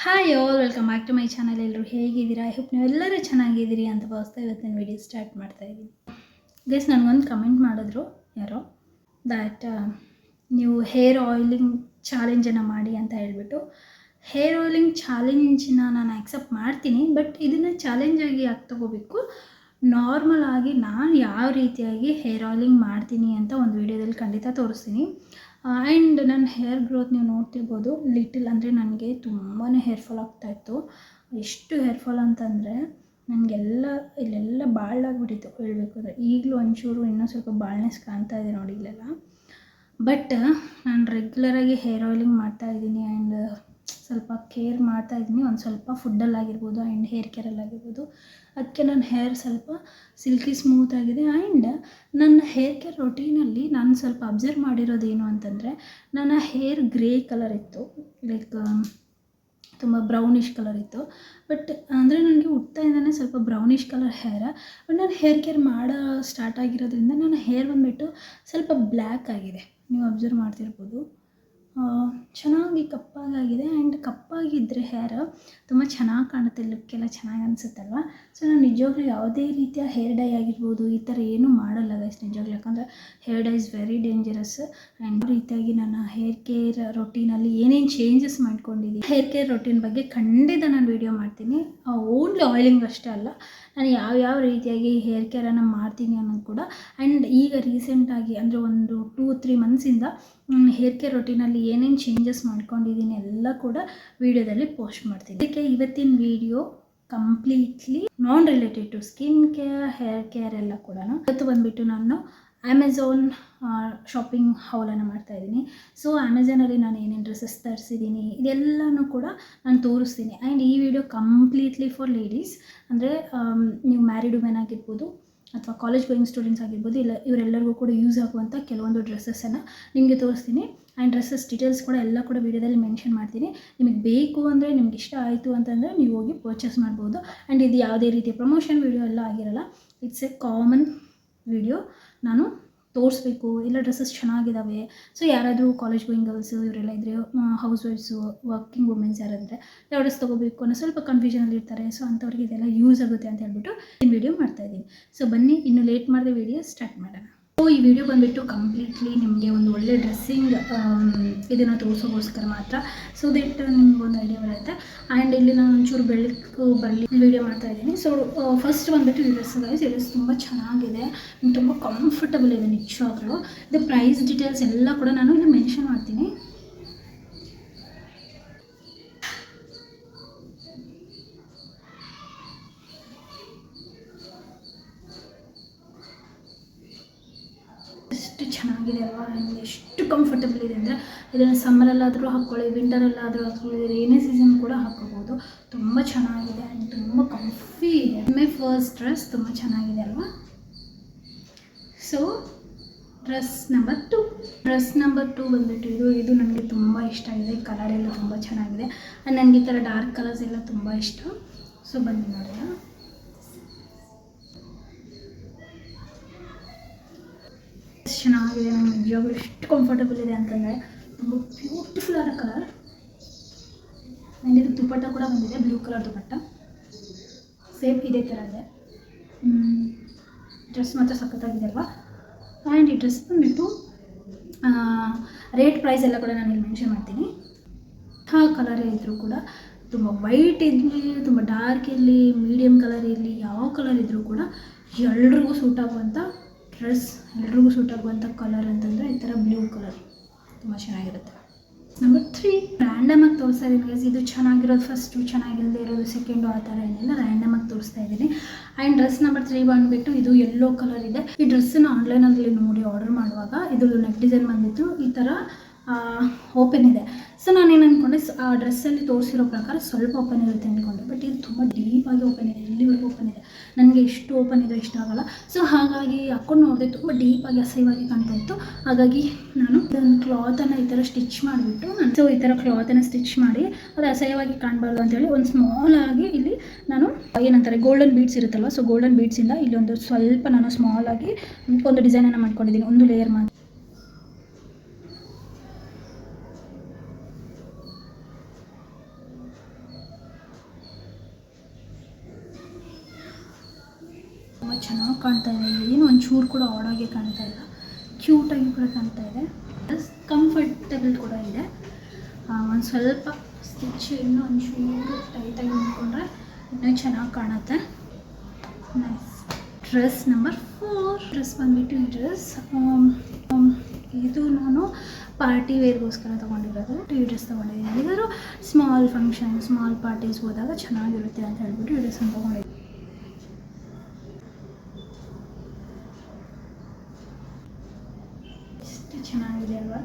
Hi all welcome back to my channel. ಎಲ್ಲರೂ ಹೇಗಿದ್ದೀರಾ? I hope ನೀವೆಲ್ಲರೂ ಚೆನ್ನಾಗಿದ್ದೀರಿ ಅಂತ ಭಾವಿಸ್ತಾ ಇವತ್ತಿನ ವಿಡಿಯೋ ಸ್ಟಾರ್ಟ್ ಮಾಡ್ತಾ ಇದ್ದೀನಿ. ಗೈಸ್ ನನಗೊಂದು ಕಮೆಂಟ್ ಮಾಡಿದ್ರು ಯಾರೋ ದ್ಯಾಟ್ ನೀವು ಹೇರ್ ಆಯಿಲಿಂಗ್ ಚಾಲೆಂಜನ್ನು ಮಾಡಿ ಅಂತ ಹೇಳ್ಬಿಟ್ಟು. ಹೇರ್ ಆಯಿಲಿಂಗ್ ಚಾಲೆಂಜನ್ನ ನಾನು ಆಕ್ಸೆಪ್ಟ್ ಮಾಡ್ತೀನಿ, ಬಟ್ ಇದನ್ನು ಚಾಲೆಂಜಾಗಿ ಯಾಕೆ ತೊಗೋಬೇಕು? ನಾರ್ಮಲ್ ಆಗಿ ನಾನು ಯಾವ ರೀತಿಯಾಗಿ ಹೇರ್ ಆಯಿಲಿಂಗ್ ಮಾಡ್ತೀನಿ ಅಂತ ಒಂದು ವಿಡಿಯೋದಲ್ಲಿ ಖಂಡಿತ ತೋರಿಸ್ತೀನಿ. ಆ್ಯಂಡ್ ನನ್ನ ಹೇರ್ ಗ್ರೋತ್ ನೀವು ನೋಡ್ತಿರ್ಬೋದು. ಲಿಟಲ್ ಅಂದರೆ ನನಗೆ ತುಂಬಾ ಹೇರ್ ಫಾಲ್ ಆಗ್ತಾಯಿತ್ತು. ಎಷ್ಟು ಹೇರ್ ಫಾಲ್ ಅಂತಂದರೆ ಇಲ್ಲೆಲ್ಲ ಬಾಳಾಗ್ಬಿಟ್ಟಿತ್ತು ಹೇಳಬೇಕು ಅಂದರೆ. ಈಗಲೂ ಒಂಚೂರು ಇನ್ನೂ ಸ್ವಲ್ಪ ಬಾಳ್ನೆಸ್ ಕಾಣ್ತಾ ಇದೆ ನೋಡಿ ಇಲ್ಲೆಲ್ಲ. ಬಟ್ ನಾನು ರೆಗ್ಯುಲರಾಗಿ ಹೇರ್ ಆಯಿಲಿಂಗ್ ಮಾಡ್ತಾಯಿದ್ದೀನಿ ಆ್ಯಂಡ್ ಸ್ವಲ್ಪ ಕೇರ್ ಮಾಡ್ತಾಯಿದ್ದೀನಿ. ಒಂದು ಸ್ವಲ್ಪ ಫುಡ್ಡಲ್ಲಾಗಿರ್ಬೋದು ಆ್ಯಂಡ್ ಹೇರ್ ಕೇರಲ್ಲಾಗಿರ್ಬೋದು. ಅದಕ್ಕೆ ನನ್ನ ಹೇರ್ ಸ್ವಲ್ಪ ಸಿಲ್ಕಿ ಸ್ಮೂತ್ ಆಗಿದೆ. ಆ್ಯಂಡ್ ನನ್ನ ಹೇರ್ ಕೇರ್ ರೊಟೀನಲ್ಲಿ ನಾನು ಸ್ವಲ್ಪ ಅಬ್ಸರ್ವ್ ಮಾಡಿರೋದೇನು ಅಂತಂದರೆ, ನನ್ನ ಹೇರ್ ಗ್ರೇ ಕಲರ್ ಇತ್ತು, ಲೈಕ್ ತುಂಬ ಬ್ರೌನಿಷ್ ಕಲರ್ ಇತ್ತು. ಬಟ್ ಅಂದರೆ ನನಗೆ ಹುಟ್ಟಾಯಿಂದನೇ ಸ್ವಲ್ಪ ಬ್ರೌನಿಷ್ ಕಲರ್ ಹೇರ್. ಬಟ್ ನಾನು ಹೇರ್ ಕೇರ್ ಮಾಡೋ ಸ್ಟಾರ್ಟ್ ಆಗಿರೋದ್ರಿಂದ ನನ್ನ ಹೇರ್ ಬಂದುಬಿಟ್ಟು ಸ್ವಲ್ಪ ಬ್ಲ್ಯಾಕ್ ಆಗಿದೆ. ನೀವು ಅಬ್ಸರ್ವ್ ಮಾಡ್ತಿರ್ಬೋದು. ಚೆನ್ನಾಗಿ ಕಪ್ಪಾಗಿದೆ. ಆ್ಯಂಡ್ ಕಪ್ಪಾಗಿದ್ದರೆ ಹೇರ್ ತುಂಬ ಚೆನ್ನಾಗಿ ಕಾಣುತ್ತೆ, ಲುಕ್ಕೆಲ್ಲ ಚೆನ್ನಾಗಿ ಅನಿಸುತ್ತಲ್ವ. ಸೊ ನಾನು ನಿಜವಾಗ್ಲೂ ಯಾವುದೇ ರೀತಿಯ ಹೇರ್ ಡೈ ಆಗಿರ್ಬೋದು ಈ ಥರ ಏನೂ ಮಾಡಲ್ಲ ಗೈಸ್ ನಿಜವಾಗ್ಲೂ. ಯಾಕಂದರೆ hair dye is very dangerous. And ಈ ರೀತಿಯಾಗಿ ನನ್ನ ಹೇರ್ ಕೇರ್ ರೊಟೀನಲ್ಲಿ ಏನೇನು ಚೇಂಜಸ್ ಮಾಡ್ಕೊಂಡಿದ್ದೀನಿ, ಹೇರ್ ಕೇರ್ ರೊಟೀನ್ ಬಗ್ಗೆ ಖಂಡಿತ ನಾನು ವೀಡಿಯೋ ಮಾಡ್ತೀನಿ. ಓನ್ಲಿ ಆಯಿಲಿಂಗ್ ಅಷ್ಟೇ ಅಲ್ಲ, ನಾನು ಯಾವ ರೀತಿಯಾಗಿ ಹೇರ್ ಕೇರನ್ನು ಮಾಡ್ತೀನಿ ಅನ್ನೋದು ಕೂಡ. ಆ್ಯಂಡ್ ಈಗ ರೀಸೆಂಟಾಗಿ ಅಂದರೆ ಒಂದು 2-3 ಮಂತ್ಸಿಂದ ಹೇರ್ ಕೇರ್ ರೊಟೀನಲ್ಲಿ ಏನೇನು ಚೇಂಜಸ್ ಮಾಡ್ಕೊಂಡಿದ್ದೀನಿ ಎಲ್ಲ ಕೂಡ ವೀಡಿಯೋದಲ್ಲಿ ಪೋಸ್ಟ್ ಮಾಡ್ತೀನಿ. ಅದಕ್ಕೆ ಇವತ್ತಿನ video completely non related to skin care, hair care ಎಲ್ಲ ಕೂಡ. ಇವತ್ತು ಬಂದುಬಿಟ್ಟು ನಾನು ಅಮೆಝಾನ್ ಶಾಪಿಂಗ್ ಹೌಲನ್ನು ಮಾಡ್ತಾಯಿದ್ದೀನಿ. ಸೊ ಅಮೆಝಾನಲ್ಲಿ ನಾನು ಏನೇನು ಡ್ರೆಸ್ಸಸ್ ತರಿಸಿದ್ದೀನಿ ಇದೆಲ್ಲನೂ ಕೂಡ ನಾನು ತೋರಿಸ್ತೀನಿ. ಆ್ಯಂಡ್ ಈ ವಿಡಿಯೋ ಕಂಪ್ಲೀಟ್ಲಿ ಫಾರ್ ಲೇಡೀಸ್. ಅಂದರೆ ನೀವು ಮ್ಯಾರಿಡ್ ವುಮೆನ್ ಆಗಿರ್ಬೋದು ಅಥವಾ ಕಾಲೇಜ್ ಗೋಯಿಂಗ್ ಸ್ಟೂಡೆಂಟ್ಸ್ ಆಗಿರ್ಬೋದು, ಇಲ್ಲ ಇವರೆಲ್ಲರಿಗೂ ಕೂಡ ಯೂಸ್ ಆಗುವಂಥ ಕೆಲವೊಂದು ಡ್ರೆಸ್ಸನ್ನು ನಿಮಗೆ ತೋರಿಸ್ತೀನಿ. ಆ್ಯಂಡ್ ಡ್ರೆಸ್ಸಸ್ ಡೀಟೇಲ್ಸ್ ಕೂಡ ಎಲ್ಲ ಕೂಡ ವೀಡಿಯೋದಲ್ಲಿ ಮೆನ್ಷನ್ ಮಾಡ್ತೀನಿ. ನಿಮಗೆ ಬೇಕು ಅಂದರೆ, ನಿಮ್ಗೆ ಇಷ್ಟ ಆಯಿತು ಅಂತಂದರೆ ನೀವು ಹೋಗಿ ಪರ್ಚೇಸ್ ಮಾಡ್ಬೋದು. ಆ್ಯಂಡ್ ಇದು ಯಾವುದೇ ರೀತಿಯ ಪ್ರಮೋಷನ್ ವೀಡಿಯೋ ಎಲ್ಲ ಆಗಿರಲ್ಲ. It's A common video. ನಾನು ತೋರಿಸ್ಬೇಕು ಎಲ್ಲ ಡ್ರೆಸ್ಸಸ್ ಚೆನ್ನಾಗಿದ್ದಾವೆ. ಸೊ ಯಾರಾದರೂ ಕಾಲೇಜ್ ಗೋಯಿಂಗ್ ಗರ್ಲ್ಸು ಇವರೆಲ್ಲ ಇದ್ದರೆ, ಹೌಸ್ ವೈಫ್ಸು, ವರ್ಕಿಂಗ್ ವುಮೆನ್ಸ್ ಯಾರಾದರೆ ಯಾವ ಡ್ರೆಸ್ ತೊಗೋಬೇಕು ಅನ್ನೋ ಸ್ವಲ್ಪ ಕನ್ಫ್ಯೂಷನಲ್ಲಿ ಇರ್ತಾರೆ. ಸೊ ಅಂಥವ್ರಿಗೆ ಇದೆಲ್ಲ ಯೂಸ್ ಆಗುತ್ತೆ ಅಂತ ಹೇಳ್ಬಿಟ್ಟು ಈ ವಿಡಿಯೋ ಮಾಡ್ತಾಯಿದ್ದೀನಿ. ಸೊ ಬನ್ನಿ ಇನ್ನು ಲೇಟ್ ಮಾಡಿದೆ ವಿಡಿಯೋ ಸ್ಟಾರ್ಟ್ ಮಾಡೋಣ. ಸೊ ಈ ವಿಡಿಯೋ ಬಂದುಬಿಟ್ಟು ಕಂಪ್ಲೀಟ್ಲಿ ನಿಮಗೆ ಒಂದು ಒಳ್ಳೆ ಡ್ರೆಸ್ಸಿಂಗ್ ಇದನ್ನು ತೋರಿಸೋಗೋಸ್ಕರ ಮಾತ್ರ. ಸೊ ದಟ್ ನಿಮ್ಗೊಂದು ಐಡಿಯಾ ಬರುತ್ತೆ. ಆ್ಯಂಡ್ ಇಲ್ಲಿ ನಾನು ಒಂಚೂರು ಬೆಳಕು ಬರಲಿ ವಿಡಿಯೋ ಮಾಡ್ತಾಯಿದ್ದೀನಿ. ಸೊ ಫಸ್ಟ್ ಬಂದುಬಿಟ್ಟು ಈ ಡ್ರೆಸ್ ಗೈಸ್, ಈ ಡ್ರೆಸ್ ತುಂಬ ಚೆನ್ನಾಗಿದೆ, ತುಂಬ ಕಂಫರ್ಟಬಲ್ ಇದೆ ನಿಜವಾಗ್ಲೂ. ಇದು ಪ್ರೈಸ್ ಡೀಟೇಲ್ಸ್ ಎಲ್ಲ ಕೂಡ ನಾನು ಇಲ್ಲಿ ಮೆನ್ಷನ್ ಮಾಡ್ತೀನಿ. ಎಷ್ಟು ಚೆನ್ನಾಗಿದೆ ಅಲ್ವಾ, ಎಷ್ಟು ಕಂಫರ್ಟಬಲ್ ಇದೆ ಅಂದರೆ ಇದನ್ನು ಸಮ್ಮರಲ್ಲಾದರೂ ಹಾಕ್ಕೊಳ್ಳಿ, ವಿಂಟರಲ್ಲಾದರೂ ಹಾಕ್ಕೊಳ್ಳಿ, ರೇನಿ ಸೀಸನ್ ಕೂಡ ಹಾಕ್ಕೋಬೋದು. ತುಂಬ ಚೆನ್ನಾಗಿದೆ ಆ್ಯಂಡ್ ತುಂಬ ಕಂಫಿ ಇದೆ. ಮೈ ಫಸ್ಟ್ ಡ್ರೆಸ್ ತುಂಬ ಚೆನ್ನಾಗಿದೆ ಅಲ್ವಾ. ಸೊ ಡ್ರೆಸ್ ನಂಬರ್ 2 ಬಂದುಬಿಟ್ಟು ಇದು ನನಗೆ ತುಂಬ ಇಷ್ಟ ಆಗಿದೆ. ಕಲರ್ ಎಲ್ಲ ತುಂಬ ಚೆನ್ನಾಗಿದೆ ಆ್ಯಂಡ್ ನನಗೆ ಈ ಥರ ಡಾರ್ಕ್ ಕಲರ್ಸ್ ಎಲ್ಲ ತುಂಬ ಇಷ್ಟ. ಸೊ ಬನ್ನಿ ನೋಡೋಣ. ಚೆನ್ನಾಗಿದೆ, ನನಗೆ ನಿಜವಾಗ್ಲೂ ಎಷ್ಟು ಕಂಫರ್ಟಬಲ್ ಇದೆ ಅಂತಂದರೆ. ತುಂಬ ಬ್ಯೂಟಿಫುಲ್ ಆದ ಕಲರ್. ಆ್ಯಂಡ್ ಇದು ದುಪಟ್ಟ ಕೂಡ ಬಂದಿದೆ, ಬ್ಲೂ ಕಲರ್ ದುಪಟ್ಟ, ಸೇಮ್ ಇದೇ ಥರ ಇದೆ. ಡ್ರೆಸ್ ಮಾತ್ರ ಸಖತ್ತಾಗಿದೆ ಅಲ್ವಾ. ಆ್ಯಂಡ್ ಈ ಡ್ರೆಸ್ ಬಂದುಬಿಟ್ಟು ರೇಟ್ ಪ್ರೈಸ್ ಎಲ್ಲ ಕೂಡ ನಾನು ಇಲ್ಲಿ ಮೆನ್ಷನ್ ಮಾಡ್ತೀನಿ. ಕಲರೇ ಇದ್ದರೂ ಕೂಡ ತುಂಬ ವೈಟ್ ಇರಲಿ, ತುಂಬ ಡಾರ್ಕ್ ಇರಲಿ, ಮೀಡಿಯಮ್ ಕಲರ್ ಇರಲಿ, ಯಾವ ಕಲರ್ ಇದ್ದರೂ ಕೂಡ ಎಲ್ರಿಗೂ ಸೂಟ್ ಆಗುವಂಥ ಡ್ರೆಸ್, ಎಲ್ರಿಗೂ ಸೂಟ್ ಆಗುವಂಥ ಕಲರ್ ಅಂತಂದರೆ ಈ ಥರ ಬ್ಲೂ ಕಲರ್ ತುಂಬ ಚೆನ್ನಾಗಿರುತ್ತೆ. ನಂಬರ್ 3 ರ್ಯಾಂಡಮಾಗಿ ತೋರಿಸ್ತಾ ಇದ್ದೀನಿ ಗೈಸ್. ಇದು ಚೆನ್ನಾಗಿರೋದು ಫಸ್ಟು, ಚೆನ್ನಾಗಿಲ್ಲದೆ ಇರೋದು ಸೆಕೆಂಡು, ಆ ಥರ ಏನಿಲ್ಲ, ರ್ಯಾಂಡಮಾಗಿ ತೋರಿಸ್ತಾ ಇದ್ದೀನಿ. ಆ್ಯಂಡ್ ಡ್ರೆಸ್ ನಂಬರ್ 3 ಬಂದುಬಿಟ್ಟು ಇದು ಯೆಲ್ಲೋ ಕಲರ್ ಇದೆ. ಈ ಡ್ರೆಸ್ಸನ್ನು ಆನ್ಲೈನಲ್ಲಿ ನೋಡಿ ಆರ್ಡರ್ ಮಾಡುವಾಗ ಇದ್ರದ್ದು ನೆಕ್ ಡಿಸೈನ್ ಬಂದುಬಿಟ್ಟು ಈ ಥರ ಓಪನ್ ಇದೆ. ಸೊ ನಾನೇನು ಅಂದ್ಕೊಂಡೆ, ಆ ಡ್ರೆಸ್ಸಲ್ಲಿ ತೋರಿಸಿರೋ ಪ್ರಕಾರ ಸ್ವಲ್ಪ ಓಪನ್ ಇರುತ್ತೆ ಅಂದ್ಕೊಂಡೆ. ಬಟ್ ಇದು ತುಂಬ ಡೀಪಾಗಿ ಓಪನ್ ಇದೆ, ಇಲ್ಲಿವರೆಗೂ ಓಪನ್ ಇದೆ. ನನಗೆ ಎಷ್ಟು ಓಪನ್ ಇದೆ ಇಷ್ಟ ಆಗಲ್ಲ. ಸೊ ಹಾಗಾಗಿ ಹಾಕ್ಕೊಂಡು ನೋಡಿದೆ, ತುಂಬ ಡೀಪಾಗಿ ಅಸಹ್ಯವಾಗಿ ಕಾಣ್ತಾ ಇತ್ತು. ಹಾಗಾಗಿ ನಾನು ಇದೊಂದು ಕ್ಲಾತನ್ನು ಈ ಥರ ಸ್ಟಿಚ್ ಮಾಡಿಬಿಟ್ಟು ಈ ಥರ ಕ್ಲಾತನ್ನು ಸ್ಟಿಚ್ ಮಾಡಿ ಅದು ಅಸಹ್ಯವಾಗಿ ಕಾಣಬಾರ್ದು ಅಂತೇಳಿ ಒಂದು ಸ್ಮಾಲ್ ಆಗಿ ಇಲ್ಲಿ ನಾನು ಏನಂತಾರೆ ಗೋಲ್ಡನ್ ಬೀಡ್ಸ್ ಇರುತ್ತಲ್ವ, ಸೊ ಗೋಲ್ಡನ್ ಬೀಡ್ಸಿಂದ ಇಲ್ಲೊಂದು ಸ್ವಲ್ಪ ನಾನು ಸ್ಮಾಲ್ ಆಗಿ ಒಂದು ಡಿಸೈನನ್ನು ಮಾಡ್ಕೊಂಡಿದ್ದೀನಿ, ಒಂದು ಲೇಯರ್ ಮಾಡಿ. ತುಂಬ ಚೆನ್ನಾಗಿ ಕಾಣ್ತಾ ಇದೆ, ಏನು ಒಂಚೂರು ಕೂಡ ಆಡಾಗೆ ಕಾಣ್ತಾ ಇಲ್ಲ, ಕ್ಯೂಟಾಗಿ ಕೂಡ ಕಾಣ್ತಾ ಇದೆ, ಪ್ಲಸ್ ಕಂಫರ್ಟಬಲ್ ಕೂಡ ಇದೆ. ಒಂದು ಸ್ವಲ್ಪ ಸ್ಟಿಚ್ ಇನ್ನೂ ಒಂಚೂರು ಟೈಟಾಗಿ ಮಾಡಿಕೊಂಡ್ರೆ ಇನ್ನೂ ಚೆನ್ನಾಗಿ ಕಾಣುತ್ತೆ. ನೈಸ್. Dress number 4. ಡ್ರೆಸ್ ಬಂದುಬಿಟ್ಟು ಈ ಡ್ರೆಸ್ ಇದು ನಾನು ಪಾರ್ಟಿ ವೇರ್ಗೋಸ್ಕರ ತೊಗೊಂಡಿರೋದು. ಈ ಡ್ರೆಸ್ ತೊಗೊಂಡಿದ್ದೀನಿ. ಎಲ್ಲರೂ ಸ್ಮಾಲ್ ಫಂಕ್ಷನ್, ಸ್ಮಾಲ್ ಪಾರ್ಟೀಸ್ ಹೋದಾಗ ಚೆನ್ನಾಗಿರುತ್ತೆ ಅಂತ ಹೇಳ್ಬಿಟ್ಟು ಈ ಡ್ರೆಸ್ಸನ್ನು ತೊಗೊಂಡಿದ್ದೀನಿ. ಎಷ್ಟು ಚೆನ್ನಾಗಿದೆ ಅಲ್ವಾ.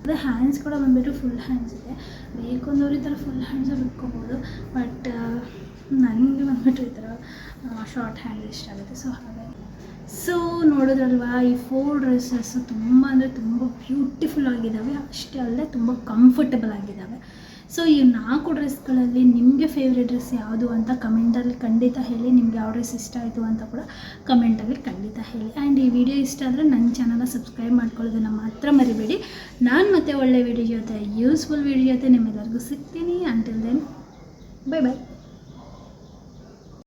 ಅದು ಹ್ಯಾಂಡ್ಸ್ ಕೂಡ ಬಂದುಬಿಟ್ಟು ಫುಲ್ ಹ್ಯಾಂಡ್ಸ್ ಇದೆ. ಬೇಕು ಅಂದವ್ರು ಈ ಥರ ಫುಲ್ ಹ್ಯಾಂಡ್ಸಲ್ಲಿ ಬಿಟ್ಕೋಬೋದು, ಬಟ್ ನನಗೆ ಬಂದುಬಿಟ್ಟು ಈ ಥರ ಶಾರ್ಟ್ ಹ್ಯಾಂಡ್ ಇಷ್ಟ ಆಗುತ್ತೆ. ಸೊ ಹಾಗಾಗಿ ನೋಡೋದ್ರಲ್ವಾ, ಈ 4 ಡ್ರೆಸ್ಸಸ್ಸು ತುಂಬ ಅಂದರೆ ತುಂಬ ಬ್ಯೂಟಿಫುಲ್ ಆಗಿದ್ದಾವೆ, ಅಷ್ಟೇ ಅಲ್ಲದೆ ತುಂಬ ಕಂಫರ್ಟಬಲ್ ಆಗಿದ್ದಾವೆ. ಸೊ ಈ 4 ಡ್ರೆಸ್ಗಳಲ್ಲಿ ನಿಮಗೆ ಫೇವ್ರೆಟ್ ಡ್ರೆಸ್ ಯಾವುದು ಅಂತ ಕಮೆಂಟಲ್ಲಿ ಖಂಡಿತ ಹೇಳಿ. ನಿಮ್ಗೆ ಯಾವ ಡ್ರೆಸ್ ಇಷ್ಟ ಆಯಿತು ಅಂತ ಕೂಡ ಕಮೆಂಟಲ್ಲಿ ಖಂಡಿತ ಹೇಳಿ. ಆ್ಯಂಡ್ ಈ ವಿಡಿಯೋ ಇಷ್ಟ ಆದರೆ ನನ್ನ ಚಾನಲ್ನ ಸಬ್ಸ್ಕ್ರೈಬ್ ಮಾಡ್ಕೊಳ್ಳೋದನ್ನು ಮಾತ್ರ ಮರಿಬೇಡಿ. ನಾನು ಮತ್ತೆ ಒಳ್ಳೆ ವಿಡಿಯೋ ಜೊತೆ, ಯೂಸ್ಫುಲ್ ವಿಡಿಯೋ ಜೊತೆ ನಿಮ್ಮೆಲ್ಲರಿಗೂ ಸಿಗ್ತೀನಿ. Until then, bye by.